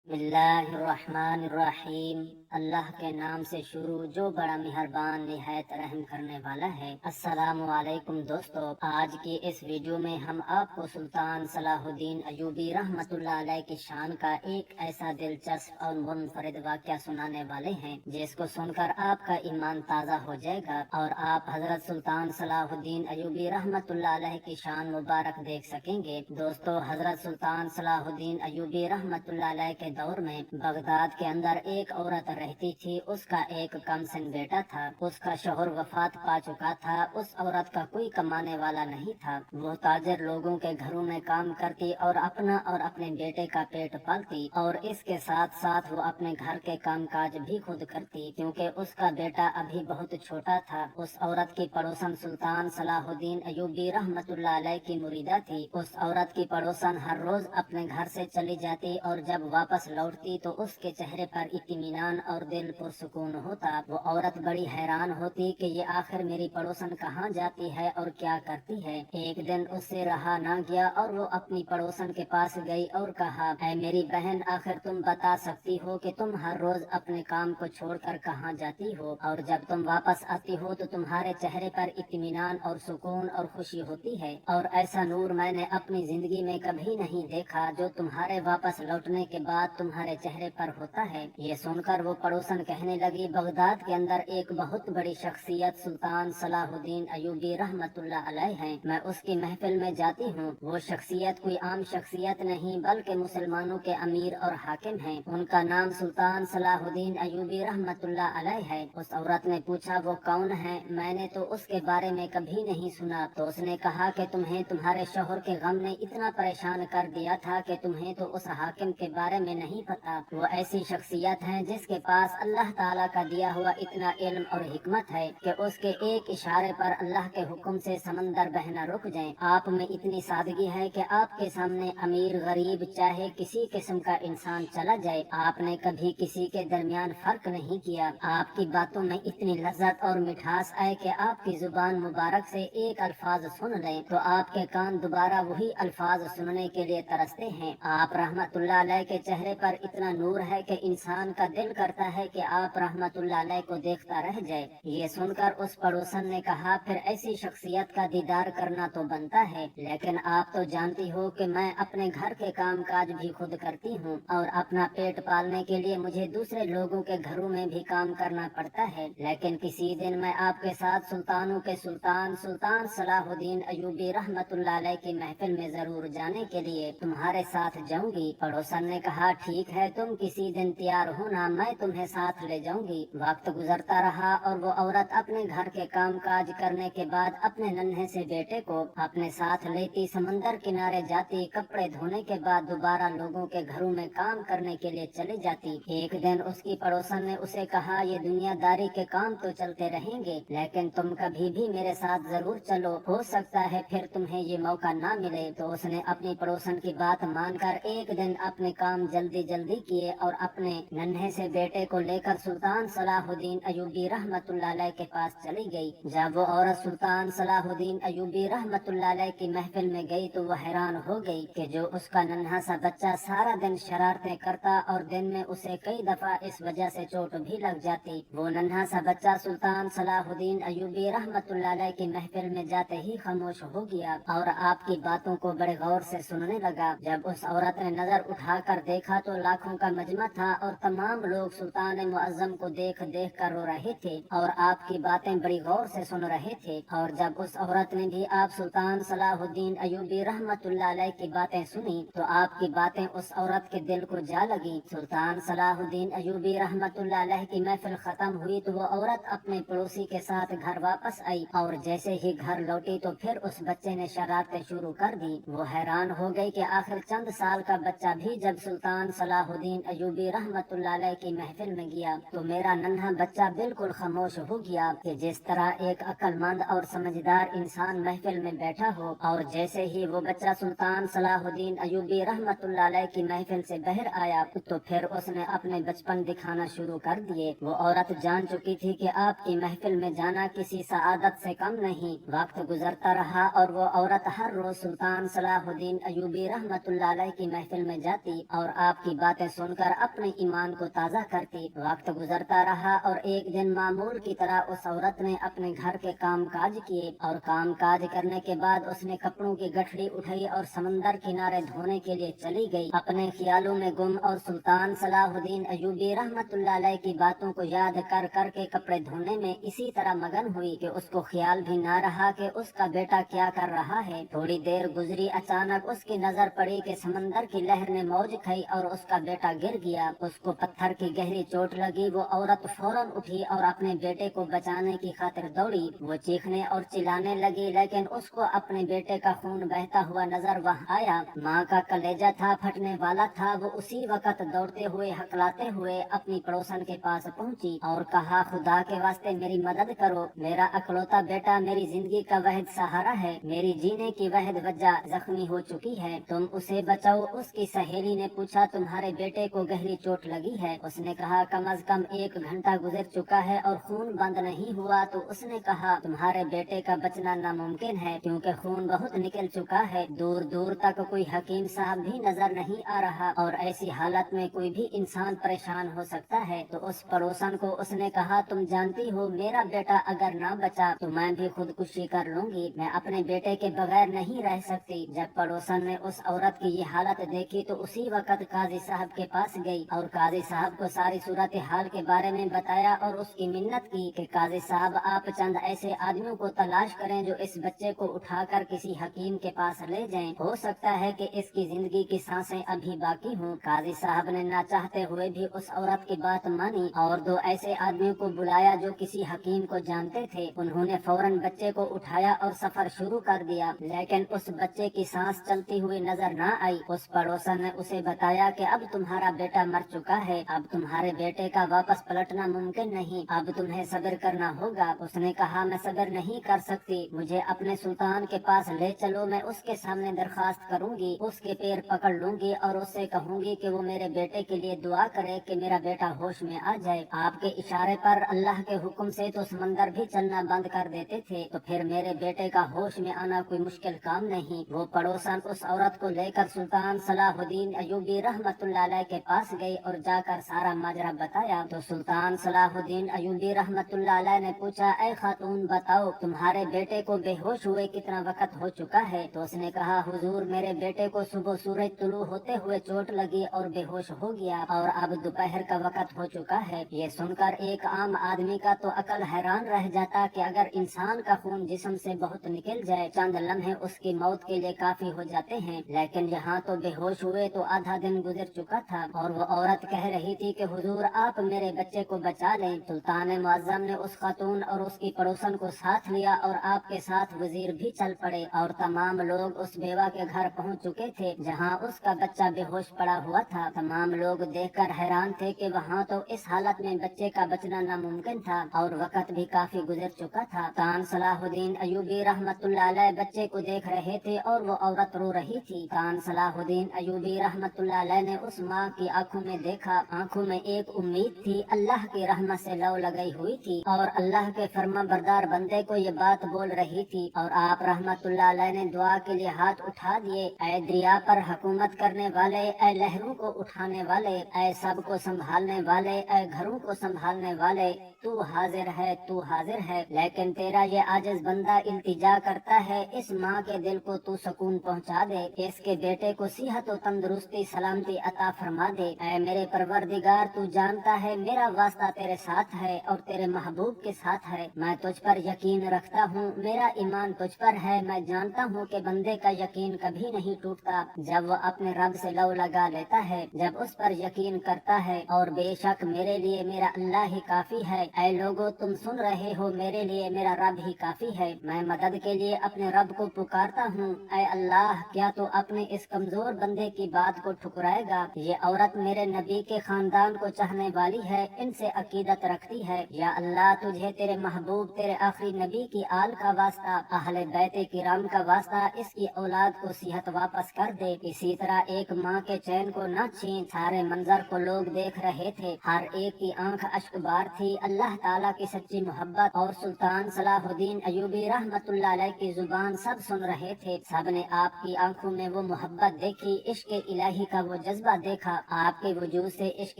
बिस्मिल्लाहिर्रहमानिर्रहीम। अल्लाह के नाम से शुरू जो बड़ा मेहरबान निहायत रहम करने वाला है। अस्सलामु अलैकुम दोस्तों, आज की इस वीडियो में हम आपको सुल्तान सलाहुद्दीन अयूबी रहमतुल्लाह अलैह की शान का एक ऐसा दिलचस्प और मुनफरिद वाक़या सुनाने वाले हैं जिसको सुनकर आपका ईमान ताज़ा हो जाएगा और आप हजरत सुल्तान सलाहुद्दीन अयूबी रहमतुल्लाह अलैह की शान मुबारक देख सकेंगे। दोस्तों, हजरत सुल्तान सलाहुद्दीन अयूबी रहमतुल्लाह अलैह के दौर में बगदाद के अंदर एक औरत रहती थी। उसका एक कमसिन बेटा था। उसका शौहर वफात पा चुका था। उस औरत का कोई कमाने वाला नहीं था। वो ताजर लोगों के घरों में काम करती और अपना और अपने बेटे का पेट पालती और इसके साथ साथ वो अपने घर के कामकाज भी खुद करती क्योंकि उसका बेटा अभी बहुत छोटा था। उस औरत की पड़ोसन सुल्तान सलाहुद्दीन अयूबी रहमतुल्लाह अलैह की मुरीदा थी। उस औरत की पड़ोसन हर रोज अपने घर से चली जाती और जब वापस लौटती तो उसके चेहरे पर इत्मीनान और दिल पुरसुकून होता। वो औरत बड़ी हैरान होती कि ये आखिर मेरी पड़ोसन कहाँ जाती है और क्या करती है। एक दिन उससे रहा ना गया और वो अपनी पड़ोसन के पास गई और कहा, ऐ मेरी बहन, आखिर तुम बता सकती हो कि तुम हर रोज अपने काम को छोड़कर कहाँ जाती हो और जब तुम वापस आती हो तो तुम्हारे चेहरे पर इत्मीनान और सुकून और खुशी होती है और ऐसा नूर मैंने अपनी जिंदगी में कभी नहीं देखा जो तुम्हारे वापस लौटने के बाद तुम्हारे चेहरे पर होता है। ये सुनकर वो पड़ोसन कहने लगी, बगदाद के अंदर एक बहुत बड़ी शख्सियत सुल्तान सलाहुद्दीन अयूबी रहमतुल्लाह अलैह है। मैं उसकी महफिल में जाती हूँ। वो शख्सियत कोई आम शख्सियत नहीं बल्कि मुसलमानों के अमीर और हाकिम हैं। उनका नाम सुल्तान सलाहुद्दीन अयूबी रहमतुल्लाह अलैह है। उस औरत ने पूछा, वो कौन है? मैंने तो उसके बारे में कभी नहीं सुना। तो उसने कहा कि तुम्हें तुम्हारे शौहर के गम ने इतना परेशान कर दिया था कि तुम्हें तो उस हाकिम के बारे में नहीं पता। वो ऐसी शख्सियत है जिसके पास अल्लाह ताला का दिया हुआ इतना इल्म और हिकमत है कि उसके एक इशारे पर अल्लाह के हुक्म से समंदर बहना रुक जाए। आप में इतनी सादगी है कि आपके सामने अमीर गरीब चाहे किसी किस्म का इंसान चला जाए, आपने कभी किसी के दरमियान फर्क नहीं किया। आपकी बातों में इतनी लज्जत और मिठास आए कि आपकी जुबान मुबारक से एक अल्फाज सुन लें तो आपके कान दोबारा वही अल्फाज सुनने के लिए तरसते हैं। आप रहमतुल्लाह अलैह के चेहरे पर इतना नूर है कि इंसान का दिल करता है कि आप रहमतुल्लाह अलैह को देखता रह जाए। ये सुनकर उस पड़ोसन ने कहा, फिर ऐसी शख्सियत का दीदार करना तो बनता है, लेकिन आप तो जानती हो कि मैं अपने घर के काम काज भी खुद करती हूँ और अपना पेट पालने के लिए मुझे दूसरे लोगों के घरों में भी काम करना पड़ता है। लेकिन किसी दिन मैं आपके साथ सुल्तानों के सुल्तान सुल्तान सलाहुद्दीन अयूबी रहमतुल्लाह अलैह की महफिल में जरूर जाने के लिए तुम्हारे साथ जाऊंगी। पड़ोसन ने कहा, ठीक है, तुम किसी दिन तैयार होना, मैं तुम्हें साथ ले जाऊंगी। वक्त गुजरता रहा और वो औरत अपने घर के काम काज करने के बाद अपने नन्हे से बेटे को अपने साथ लेती समंदर किनारे जाती, कपड़े धोने के बाद दोबारा लोगों के घरों में काम करने के लिए चली जाती। एक दिन उसकी पड़ोसन ने उसे कहा, ये दुनियादारी के काम तो चलते रहेंगे लेकिन तुम कभी भी मेरे साथ जरूर चलो, हो सकता है फिर तुम्हें ये मौका ना मिले। तो उसने अपनी पड़ोसन की बात मानकर एक दिन अपने काम जल्दी जल्दी किए और अपने नन्हे से बेटे को लेकर सुल्तान सलाहुद्दीन अयूबी रहमतुल्लाह अलैह के पास चली गई। जब वो औरत सुल्तान सलाहुद्दीन अयूबी रहमतुल्लाह अलैह की महफिल में गई तो वह हैरान हो गई कि जो उसका नन्हा सा बच्चा सारा दिन शरारतें करता और दिन में उसे कई दफा इस वजह से चोट भी लग जाती, वो नन्हा सा बच्चा सुल्तान सलाहुद्दीन अयूबी रहमतुल्लाह अलैह की महफिल में जाते ही खामोश हो गया और आपकी बातों को बड़े गौर से सुनने लगा। जब उस औरत ने नजर उठाकर देखा तो लाखों का मजमा था और तमाम लोग सुल्तान मुअज्जम को देख देख कर रो रहे थे और आपकी बातें बड़ी गौर से सुन रहे थे। और जब उस औरत ने भी आप सुल्तान सलाहुद्दीन अयूबी रहमतुल्लाह अलैह की बातें सुनी तो आपकी बातें उस औरत के दिल को जा लगी। सुल्तान सलाहुद्दीन अयूबी रहमतुल्लाह अलैह की महफिल खत्म हुई तो वो औरत अपने पड़ोसी के साथ घर वापस आई और जैसे ही घर लौटी तो फिर उस बच्चे ने शरारतें शुरू कर दी। वो हैरान हो गई कि आखिर चंद साल का बच्चा भी जब सुल्तान सलाहुद्दीन अयूबी रहमतुल्लाह अलैह की محفل میں گیا تو میرا ننھا بچہ بالکل خاموش ہو گیا کہ جس طرح ایک عقل مند اور سمجھدار انسان محفل میں بیٹھا ہو، اور جیسے ہی وہ بچہ سلطان صلاح الدین ایوبی رحمت اللہ علیہ کی محفل سے باہر آیا تو پھر اس نے اپنے بچپن دکھانا شروع کر دیے۔ وہ عورت جان چکی تھی کہ آپ کی محفل میں جانا کسی سعادت سے کم نہیں۔ وقت گزرتا رہا اور وہ عورت ہر روز سلطان صلاح الدین ایوبی رحمت اللہ علیہ کی محفل میں جاتی اور آپ کی باتیں سن کر اپنے ایمان کو تازہ کرتی۔ وقت گزرتا رہا اور ایک دن معمول کی طرح اس عورت نے اپنے گھر کے کام کاج کیے، اور کام کاج کرنے کے بعد اس نے کپڑوں کی گٹھڑی اٹھائی اور سمندر کنارے دھونے کے لیے چلی گئی، اپنے خیالوں میں گم، اور سلطان صلاح الدین ایوبی رحمت اللہ علیہ کی باتوں کو یاد کر کر کے کپڑے دھونے میں اسی طرح مگن ہوئی کہ اس کو خیال بھی نہ رہا کہ اس کا بیٹا کیا کر رہا ہے۔ تھوڑی دیر گزری، اچانک اس کی نظر پڑی کہ سمندر کی لہر نے موج کھائی اور اس کا بیٹا گر گیا۔ اس کو پتھر کی گہری چوٹ لگی۔ وہ عورت فوراً اٹھی اور اپنے بیٹے کو بچانے کی خاطر دوڑی۔ وہ چیخنے اور چلانے لگی، لیکن اس کو اپنے بیٹے کا خون بہتا ہوا نظر وہاں آیا۔ ماں کا کلیجہ تھا پھٹنے والا تھا۔ وہ اسی وقت دوڑتے ہوئے ہکلاتے ہوئے اپنی پڑوسن کے پاس پہنچی اور کہا، خدا کے واسطے میری مدد کرو، میرا اکلوتا بیٹا میری زندگی کا واحد سہارا ہے، میری جینے کی واحد وجہ زخمی ہو چکی ہے، تم اسے بچاؤ۔ اس کی سہیلی نے پوچھا، تمہارے بیٹے کو گہری چوٹ لگی ہے؟ اس نے کہا، کم از کم 1 گھنٹہ گزر چکا ہے اور خون بند نہیں ہوا۔ تو اس نے کہا، تمہارے بیٹے کا بچنا ناممکن ہے کیونکہ خون بہت نکل چکا ہے، دور دور تک کوئی حکیم صاحب بھی نظر نہیں آ رہا، اور ایسی حالت میں کوئی بھی انسان پریشان ہو سکتا ہے۔ تو اس پڑوسن کو اس نے کہا، تم جانتی ہو میرا بیٹا اگر نہ بچا تو میں بھی خودکشی کر لوں گی، میں اپنے بیٹے کے بغیر نہیں رہ سکتی۔ جب پڑوسن نے اس عورت کی یہ حالت دیکھی تو اسی وقت قاضی صاحب کے پاس گئی اور قاضی صاحب کو ساری صورتحال کے بارے میں بتایا اور اس کی منت کی کہ قاضی صاحب آپ چند ایسے آدمیوں کو تلاش کریں جو اس بچے کو اٹھا کر کسی حکیم کے پاس لے جائیں، ہو سکتا ہے کہ اس کی زندگی کی سانسیں ابھی باقی ہوں۔ قاضی صاحب نے نہ چاہتے ہوئے بھی اس عورت کی بات مانی اور 2 ایسے آدمیوں کو بلایا جو کسی حکیم کو جانتے تھے۔ انہوں نے فوراً بچے کو اٹھایا اور سفر شروع کر دیا، لیکن اس بچے کی سانس چلتی ہوئی نظر نہ آئی۔ اس پڑوسن نے اسے بتایا کہ اب تمہارا بیٹا مر چکا ہے، اب تمہارے بیٹے کا واپس پلٹنا ممکن نہیں، اب تمہیں صبر کرنا ہوگا۔ اس نے کہا، میں صبر نہیں کر سکتی، مجھے اپنے سلطان کے پاس لے چلو، میں اس کے سامنے درخواست کروں گی، اس کے پیر پکڑ لوں گی اور اس سے کہوں گی کہ وہ میرے بیٹے کے لیے دعا کرے کہ میرا بیٹا ہوش میں آ جائے۔ آپ کے اشارے پر اللہ کے حکم سے تو سمندر بھی چلنا بند کر دیتے تھے، تو پھر میرے بیٹے کا ہوش میں آنا کوئی مشکل کام نہیں۔ وہ پڑوسن اس عورت کو لے کر سلطان صلاح الدین ایوبی رحمت اللہ علیہ کے پاس گئی اور جا کر سارا ماجرا بتایا۔ تو سلطان صلاح الدین ایوبی رحمت اللہ علیہ نے پوچھا، اے خاتون بتاؤ تمہارے بیٹے کو بے ہوش ہوئے کتنا وقت ہو چکا ہے؟ تو اس نے کہا، حضور میرے بیٹے کو صبح سورج طلوع ہوتے ہوئے چوٹ لگی اور بے ہوش ہو گیا اور اب دوپہر کا وقت ہو چکا ہے۔ یہ سن کر ایک عام آدمی کا تو عقل حیران رہ جاتا کہ اگر انسان کا خون جسم سے بہت نکل جائے چند لمحے اس کی موت کے لیے کافی ہو جاتے ہیں، لیکن یہاں تو بے ہوش ہوئے تو آدھا دن گزر چکا تھا۔ اور وہ عورت کہہ رہی تھی کہ حضور آپ میرے بچے کو بچا لیں۔ سلطان معظم نے اس خاتون اور اس کی پڑوسن کو ساتھ لیا اور آپ کے ساتھ وزیر بھی چل پڑے، اور تمام لوگ اس بیوہ کے گھر پہنچ چکے تھے جہاں اس کا بچہ بے ہوش پڑا ہوا تھا۔ تمام لوگ دیکھ کر حیران تھے کہ وہاں تو اس حالت میں بچے کا بچنا ناممکن تھا اور وقت بھی کافی گزر چکا تھا۔ سلطان صلاح الدین ایوبی رحمت اللہ علیہ بچے کو دیکھ رہے تھے اور وہ عورت رو رہی تھی۔ سلطان صلاح الدین ایوبی رحمت اللہ علیہ نے اس ماں کی آنکھوں میں دیکھا، آنکھوں میں ایک امید تھی، اللہ کی رحمت سے لو لگئی ہوئی تھی اور اللہ کے فرما بردار بندے کو یہ بات بول رہی تھی، اور آپ رحمت اللہ علیہ نے دعا کے لیے ہاتھ اٹھا دیے، اے دریا پر حکومت کرنے والے، اے لہروں کو اٹھانے والے، اے سب کو سنبھالنے والے، اے گھروں کو سنبھالنے والے، تو حاضر ہے، تو حاضر ہے، لیکن تیرا یہ عاجز بندہ التجا کرتا ہے، اس ماں کے دل کو تو سکون پہنچا دے، اس کے بیٹے کو صحت و تندرستی سلامتی عطا فرما دے۔ اے میرے پروردگار تو جانتا ہے میرا واسطہ تیرے ساتھ ہے اور تیرے محبوب کے ساتھ ہے، میں تجھ پر یقین رکھتا ہوں، میرا ایمان تجھ پر ہے، میں جانتا ہوں کہ بندے کا یقین کبھی نہیں ٹوٹتا جب وہ اپنے رب سے لو لگا لیتا ہے، جب اس پر یقین کرتا ہے، اور بے شک میرے لیے میرا اللہ ہی کافی ہے۔ اے لوگو تم سن رہے ہو، میرے لیے میرا رب ہی کافی ہے، میں مدد کے لیے اپنے رب کو پکارتا ہوں، اے اللہ کیا تو اپنے اس کمزور بندے کی بات کو ٹھکرائے گا؟ یہ عورت میرے نبی کے خاندان को चाहने वाली है, इनसे अकीदत रखती है। या अल्लाह तुझे तेरे महबूब तेरे आखिरी नबी की आल का वास्ता, अहले बैते किराम का वास्ता, इसकी औलाद को सेहत वापस कर दे। इसी तरह एक माँ के चैन को न छीन। सारे मंजर को लोग देख रहे थे, हर एक की आंख अश्कबार थी। अल्लाह ताला की सच्ची मोहब्बत और सुल्तान सलाहुद्दीन अयूबी रहमतुल्लाह अलैह की जुबान सब सुन रहे थे। सबने आपकी आंखों में वो मोहब्बत देखी, इश्क इलाही का वो जज्बा देखा। आपके वजूद से इश्क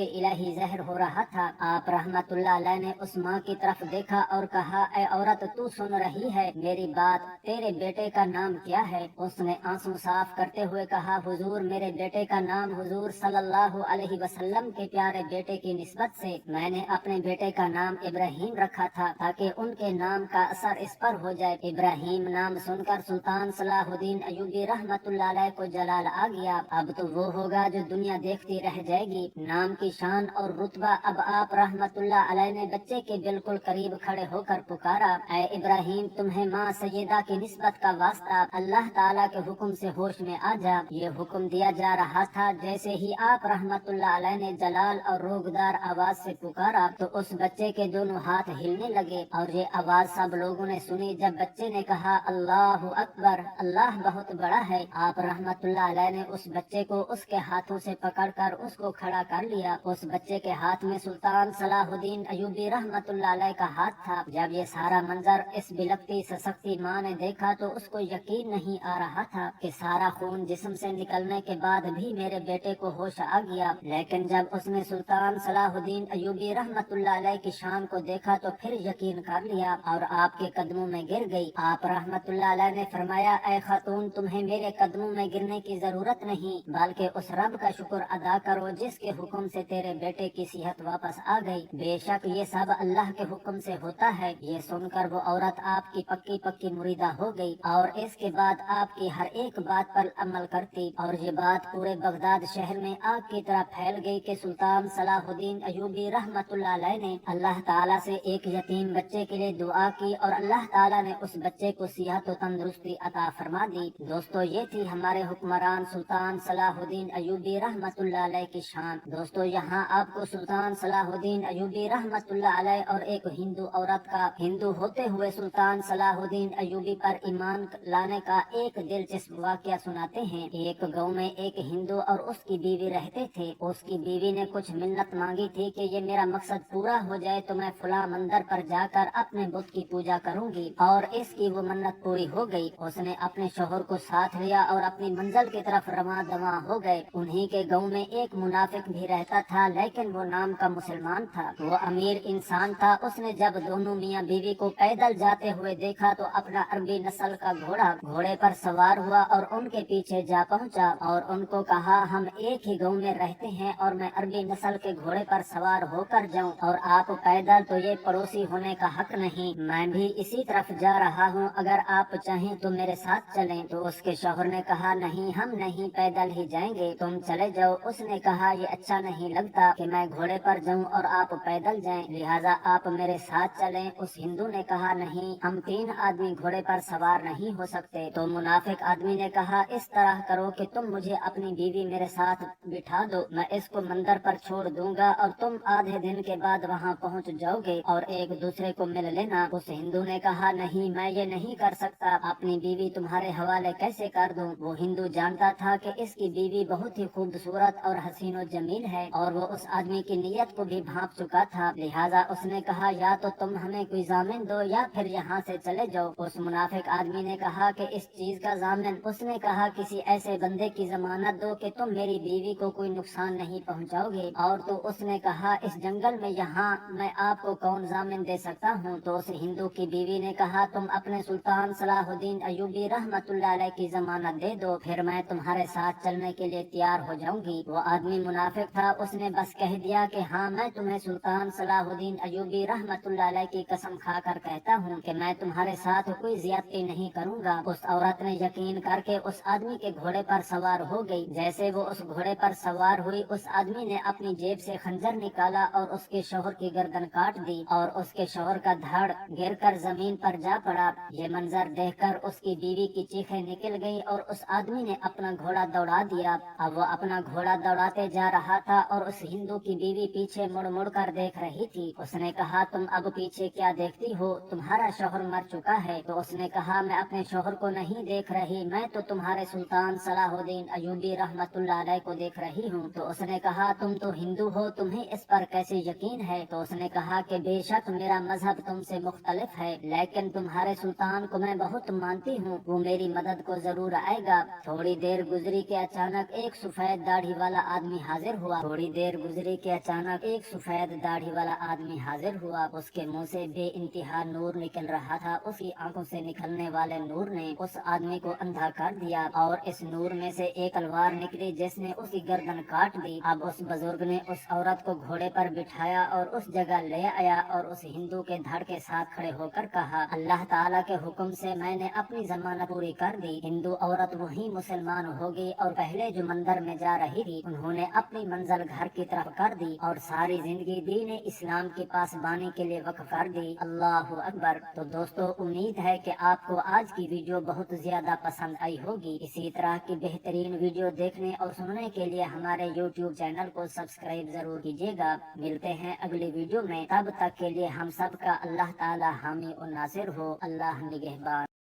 इलाही ज़हर हो रहा था। आप रहमतुल्लाह अलैह ने उस माँ की तरफ देखा और कहा, ऐ औरत तू सुन रही है मेरी बात, तेरे बेटे का नाम क्या है? उसने आंसू साफ करते हुए कहा, हुजूर मेरे बेटे का नाम हुजूर सल्लल्लाहु अलैहि वसल्लम के प्यारे बेटे की निस्बत से मैंने अपने बेटे का नाम इब्राहिम रखा था, ताकि उनके नाम का असर इस पर हो जाए। इब्राहिम नाम सुनकर सुल्तान सलाहुद्दीन अयूबी रहमतुल्लाह अलैह को जलाल आ गया। अब तो वो होगा जो दुनिया देखती रह जाएगी। नाम की शान और रुतबा। अब आप रहमतुल्लाह अलैह ने बच्चे के बिल्कुल करीब खड़े होकर पुकारा, ऐ इब्राहिम तुम्हें माँ सैयदा की निस्बत का वास्ता, अल्लाह ताला के हुक्म से होश में आ जा। ये हुक्म दिया जा रहा था। जैसे ही आप रहमतुल्लाह अलैह ने जलाल और रोगदार आवाज से पुकारा तो उस बच्चे के दोनों हाथ हिलने लगे और ये आवाज सब लोगों ने सुनी। जब बच्चे ने कहा अल्लाहु अकबर, अल्लाह बहुत बड़ा है, आप रहमतुल्लाह अलैह ने उस बच्चे को उसके हाथों से पकड़कर उसको खड़ा कर लिया। उस बच्चे के हाथ में सुल्तान सलाहुद्दीन अयूबी रहमतुल्लाह अलैह का हाथ था। जब ये सारा मंजर इस बिलखती सशक्ति माँ ने देखा तो उसको यकीन नहीं आ रहा था कि सारा खून जिस्म से निकलने के बाद भी मेरे बेटे को होश आ गया। लेकिन जब उसने सुल्तान सलाहुद्दीन अयूबी रहमतुल्लाह अलैह की शान को देखा तो फिर यकीन कर लिया और आपके कदमों में गिर गई। आप रहमतुल्लाह अलैह ने फरमाया, ऐ खातून तुम्हें मेरे कदमों में गिरने की जरूरत नहीं, बल्कि उस रब का शुक्र अदा करो जिसके हुक्म से तेरे बेटे की सेहत वापस आ गई। बेशक ये सब अल्लाह के हुक्म से होता है। ये सुनकर वो औरत आपकी पक्की पक्की मुरीदा हो गई और इसके बाद आपकी हर एक बात पर अमल करती और ये बात पूरे बगदाद शहर में आग की तरह फैल गई कि सुल्तान सलाहुद्दीन अयूबी रहमतुल्लाह अलैह ने अल्लाह ताला से एक यतीम बच्चे के लिए दुआ की और अल्लाह ताला ने उस बच्चे को सेहत और तंदुरुस्ती अता फरमा दी। दोस्तों ये थी हमारे हुक्मरान सुल्तान सलाहुद्दीन अयूबी रहमतुल्लाह अलैह की शान। दोस्तों यहाँ आपको सुल्तान सलाहुद्दीन अयूबी रहमतुल्लाह अलैह और एक हिंदू औरत का हिंदू होते हुए सुल्तान सलाहुद्दीन अयूबी पर ईमान लाने का एक दिलचस्प वाकया सुनाते हैं। एक गांव में एक हिंदू और उसकी बीवी रहते थे। उसकी बीवी ने कुछ मिन्नत मांगी थी कि ये मेरा मकसद पूरा हो जाए तो मैं फला मंदिर पर जाकर अपने बुत की पूजा करूंगी, और इसकी वो मन्नत पूरी हो गई। उसने अपने शोहर को साथ लिया और अपनी मंजिल की तरफ रवां दवा हो गए। उन्हीं के गांव में एक मुनाफिक भी रहता था, लेकिन वो नाम का मुसलमान था। वो अमीर इंसान था। उसने जब दोनों मियाँ बीवी को पैदल जाते हुए देखा तो अपना अरबी नस्ल का घोड़ा घोड़े पर सवार हुआ और उनके पीछे जा पहुंचा और उनको कहा, हम एक ही गांव में रहते हैं और मैं अरबी नस्ल के घोड़े पर सवार होकर जाऊं और आप पैदल, तो ये पड़ोसी होने का हक नहीं। मैं भी इसी तरफ जा रहा हूं, अगर आप चाहें तो मेरे साथ चलें। तो उसके शौहर ने कहा, नहीं हम नहीं, पैदल ही जाएंगे, तुम चले जाओ। उसने कहा, ये अच्छा नहीं लगता कि मैं घोड़े पर जाऊं और आप पैदल जाएं, लिहाजा आप मेरे साथ चलें। उस हिंदू ने कहा, नहीं हम 3 आदमी घोड़े पर सवार नहीं हो सकते। तो मुनाफिक आदमी ने कहा, इस तरह करो कि तुम मुझे अपनी बीवी मेरे साथ बिठा दो, मैं इसको मंदिर पर छोड़ दूंगा और तुम आधे दिन के बाद वहाँ पहुँच जाओगे और एक दूसरे को मिल लेना। उस हिंदू ने कहा, नहीं मैं ये नहीं कर सकता, अपनी बीवी तुम्हारे हवाले कैसे कर दूं? वो हिंदू जानता था कि इसकी बीवी बहुत ही खूबसूरत और हसीनो जमील है और वो उस आदमी की नीयत को भी भांप चुका था। लिहाजा उसने कहा, या तो तुम हमें कोई जामिन दो या फिर यहाँ से चले जाओ। उस मुनाफिक आदमी ने कहा कि इस चीज का जामिन? उसने कहा, किसी ऐसे बंदे की जमानत दो कि तुम मेरी बीवी को कोई नुकसान नहीं पहुँचाओगे। और तो उसने कहा, इस जंगल में यहाँ मैं आपको कौन जामिन दे सकता हूँ? तो उस हिंदू की बीवी ने कहा, तुम अपने सुल्तान सलाहुद्दीन अयूबी रहमतुल्लाह अलैह की जमानत दे दो, फिर मैं तुम्हारे साथ चलने के लिए तैयार हो जाऊंगी। वो आदमी मुनाफिक था। उसने बस कह दिया कि हाँ मैं तुम्हें सुल्तान सलाहुद्दीन अयूबी रहमतुल्लाह अलैह की कसम खाकर कहता हूँ कि मैं तुम्हारे साथ कोई ज्यादती नहीं करूँगा। उस औरत ने यकीन करके उस आदमी के घोड़े पर सवार हो गई। जैसे वो उस घोड़े पर सवार हुई, उस आदमी ने अपनी जेब से खंजर निकाला और उसके शौहर की गर्दन काट दी और उसके शौहर का धड़ गिरकर जमीन पर जा पड़ा। ये मंजर देखकर उसकी बीवी की चीखें निकल गई और उस आदमी ने अपना घोड़ा दौड़ा दिया। अब वो अपना घोड़ा दौड़ाते जा रहा था और उस हिंदू की बीवी पीछे मुड़ मुड़ कर देख रही थी। उसने कहा, तुम अब पीछे क्या देखती हो, तुम्हारा शौहर मर चुका है। तो उसने कहा, मैं अपने शौहर को नहीं देख रही, मैं तो तुम्हारे सुल्तान सलाहुद्दीन अयूबी रहमतुल्लाह अलैह को देख रही हूँ। तो उसने कहा, तुम तो हिंदू हो, तुम्हें इस पर कैसे यकीन है। तो उसने कहा कि बेशक मेरा मजहब तुमसे मुख्तलिफ है, लेकिन तुम्हारे सुल्तान को मैं बहुत मानती हूँ, वो मेरी मदद को जरूर आएगा। थोड़ी देर गुजरी के अचानक एक सफेद दाढ़ी वाला आदमी हाजिर हुआ। थोड़ी देर गुजरी के अचानक एक सफेद दाढ़ी वाला आदमी हाजिर हुआ। उसके मुंह से बेइंतहा नूर निकल रहा था। उसकी आंखों से निकलने वाले नूर ने उस आदमी को अंधा कर दिया और इस नूर में से एक तलवार निकली जिसने उसकी गर्दन काट दी। अब उस बुजुर्ग ने उस औरत को घोड़े पर बिठाया और उस जगह ले आया और उस हिंदू के धड़ के साथ खड़े होकर कहा, अल्लाह ताला के हुक्म से मैंने अपनी जमानत पूरी कर दी। हिंदू औरत वही मुसलमान हो गई और पहले जो मंदिर में जा रही थी उन्होंने अपनी मंजिल घर की तरफ कर दी और सारी जिंदगी दीन इस्लाम के पास बानी के लिए वक्फ कर दी। अल्लाह अकबर। तो दोस्तों, उम्मीद है कि आपको आज की वीडियो बहुत ज्यादा पसंद आई होगी। इसी तरह की बेहतरीन वीडियो देखने और सुनने के लिए हमारे YouTube चैनल को सब्सक्राइब जरूर कीजिएगा। मिलते हैं अगली वीडियो में, तब तक के लिए हम सब का अल्लाह ताला हामी और नासिर हो। अल्लाह निगहबान।